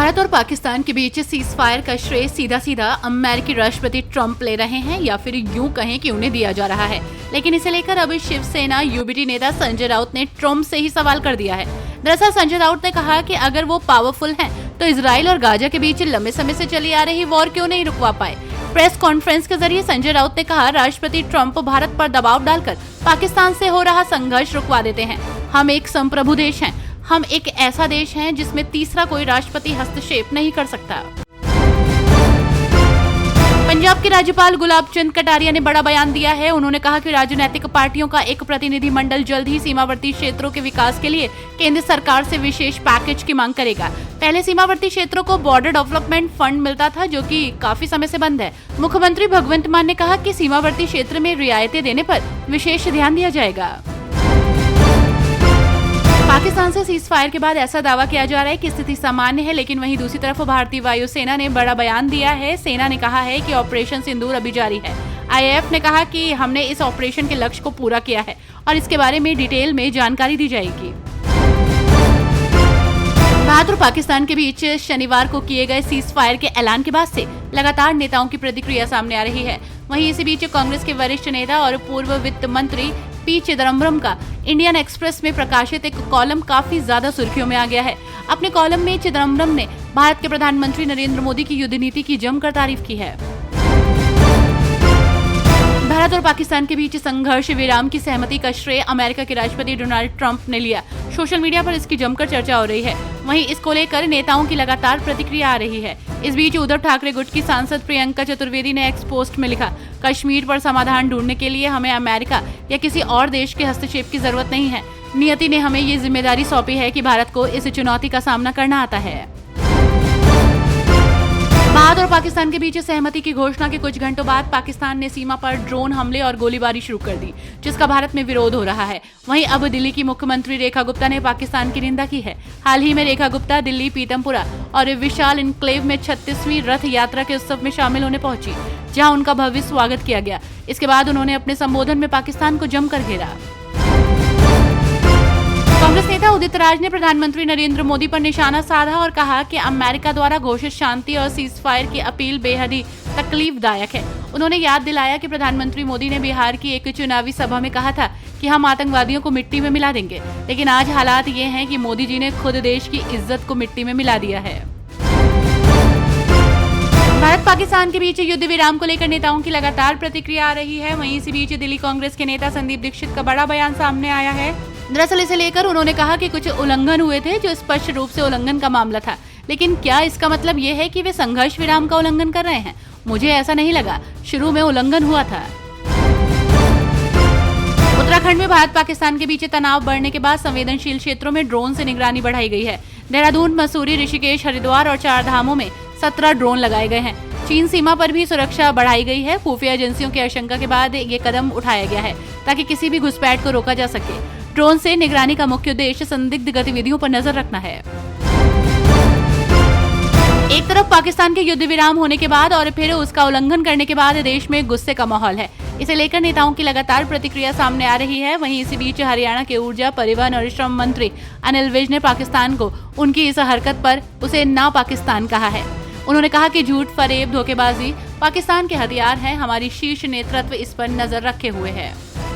भारत और पाकिस्तान के बीच cease fire का श्रेय सीधा सीधा अमेरिकी राष्ट्रपति ट्रंप ले रहे हैं या फिर यूं कहें कि उन्हें दिया जा रहा है। लेकिन इसे लेकर अब शिवसेना यूबीटी नेता संजय राउत ने ट्रंप से ही सवाल कर दिया है। दरअसल संजय राउत ने कहा कि अगर वो पावरफुल हैं तो इजराइल और गाजा के बीच लंबे समय से चली आ रही वॉर क्यों नहीं रुकवा पाए। प्रेस कॉन्फ्रेंस के जरिए संजय राउत ने कहा, राष्ट्रपति ट्रंप भारत पर दबाव डालकर पाकिस्तान से हो रहा संघर्ष रुकवा देते हैं। हम एक संप्रभु देश हैं। हम एक ऐसा देश हैं जिसमें तीसरा कोई राष्ट्रपति हस्तक्षेप नहीं कर सकता। पंजाब के राज्यपाल गुलाब चंद कटारिया ने बड़ा बयान दिया है। उन्होंने कहा कि राजनीतिक पार्टियों का एक प्रतिनिधि मंडल जल्द ही सीमावर्ती क्षेत्रों के विकास के लिए केंद्र सरकार से विशेष पैकेज की मांग करेगा। पहले सीमावर्ती क्षेत्रों को बॉर्डर डेवलपमेंट फंड मिलता था, जो कि काफी समय से बंद है। मुख्यमंत्री भगवंत मान ने कहा कि सीमावर्ती क्षेत्र में रियायतें देने पर विशेष ध्यान दिया जाएगा। पाकिस्तान से सीज फायर के बाद ऐसा दावा किया जा रहा है कि स्थिति सामान्य है, लेकिन वहीं दूसरी तरफ भारतीय वायुसेना ने बड़ा बयान दिया है। सेना ने कहा है कि ऑपरेशन सिंदूर अभी जारी है। आईएएफ ने कहा कि हमने इस ऑपरेशन के लक्ष्य को पूरा किया है और इसके बारे में डिटेल में जानकारी दी जाएगी। भारत और पाकिस्तान के बीच शनिवार को किए गए सीज फायर के ऐलान के बाद से लगातार नेताओं की प्रतिक्रिया सामने आ रही है। वहीं इसी बीच कांग्रेस के वरिष्ठ नेता और पूर्व वित्त मंत्री पी चिदम्बरम का इंडियन एक्सप्रेस में प्रकाशित एक कॉलम काफी ज्यादा सुर्खियों में आ गया है। अपने कॉलम में चिदम्बरम ने भारत के प्रधानमंत्री नरेंद्र मोदी की युद्ध नीति की जमकर तारीफ की है। भारत और पाकिस्तान के बीच संघर्ष विराम की सहमति का श्रेय अमेरिका के राष्ट्रपति डोनाल्ड ट्रंप ने लिया। सोशल मीडिया पर इसकी जमकर चर्चा हो रही है। वहीं इसको लेकर नेताओं की लगातार प्रतिक्रिया आ रही है। इस बीच उद्धव ठाकरे गुट की सांसद प्रियंका चतुर्वेदी ने एक्स पोस्ट में लिखा, कश्मीर पर समाधान ढूंढने के लिए हमें अमेरिका या किसी और देश के हस्तक्षेप की जरूरत नहीं है। नियति ने हमें ये जिम्मेदारी सौंपी है कि भारत को इस चुनौती का सामना करना आता है। भारत और पाकिस्तान के बीच सहमति की घोषणा के कुछ घंटों बाद पाकिस्तान ने सीमा पर ड्रोन हमले और गोलीबारी शुरू कर दी, जिसका भारत में विरोध हो रहा है। वहीं अब दिल्ली की मुख्यमंत्री रेखा गुप्ता ने पाकिस्तान की निंदा की है। हाल ही में रेखा गुप्ता दिल्ली पीतमपुरा और विशाल इनक्लेव में 36वीं रथ यात्रा के उत्सव में शामिल होने पहुंची, जहां उनका भव्य स्वागत किया गया। इसके बाद उन्होंने अपने संबोधन में पाकिस्तान को जमकर घेरा। कांग्रेस नेता उदित राज ने प्रधानमंत्री नरेंद्र मोदी पर निशाना साधा और कहा कि अमेरिका द्वारा घोषित शांति और सीज फायर की अपील बेहद ही तकलीफदायक है। उन्होंने याद दिलाया कि प्रधानमंत्री मोदी ने बिहार की एक चुनावी सभा में कहा था कि हम आतंकवादियों को मिट्टी में मिला देंगे, लेकिन आज हालात ये हैं कि मोदी जी ने खुद देश की इज्जत को मिट्टी में मिला दिया है। भारत पाकिस्तान के बीच युद्ध विराम को लेकर नेताओं की लगातार प्रतिक्रिया आ रही है। वहीं इसी बीच दिल्ली कांग्रेस के नेता संदीप दीक्षित का बड़ा बयान सामने आया है। दरअसल इसे लेकर उन्होंने कहा कि कुछ उल्लंघन हुए थे, जो स्पष्ट रूप से उल्लंघन का मामला था, लेकिन क्या इसका मतलब ये है कि वे संघर्ष विराम का उल्लंघन कर रहे हैं? मुझे ऐसा नहीं लगा। शुरू में उल्लंघन हुआ था। उत्तराखंड में भारत पाकिस्तान के बीच तनाव बढ़ने के बाद संवेदनशील क्षेत्रों में ड्रोन से निगरानी बढ़ाई गई है। देहरादून, मसूरी, ऋषिकेश, हरिद्वार और 4 धामों में 17 ड्रोन लगाए गए हैं। चीन सीमा पर भी सुरक्षा बढ़ाई गई है। खुफिया एजेंसियों की आशंका के बाद ये कदम उठाया गया है ताकि किसी भी घुसपैठ को रोका जा सके। ड्रोन से निगरानी का मुख्य उद्देश्य संदिग्ध गतिविधियों पर नजर रखना है। एक तरफ पाकिस्तान के युद्ध विराम होने के बाद और फिर उसका उल्लंघन करने के बाद देश में गुस्से का माहौल है। इसे लेकर नेताओं की लगातार प्रतिक्रिया सामने आ रही है। वहीं इसी बीच हरियाणा के ऊर्जा, परिवहन और श्रम मंत्री अनिल विज ने पाकिस्तान को उनकी इस हरकत पर उसे ना पाकिस्तान कहा है। उन्होंने कहा कि झूठ, फरेब, धोखेबाजी पाकिस्तान के हथियार हैं। हमारी शीर्ष नेतृत्व इस पर नजर रखे हुए है।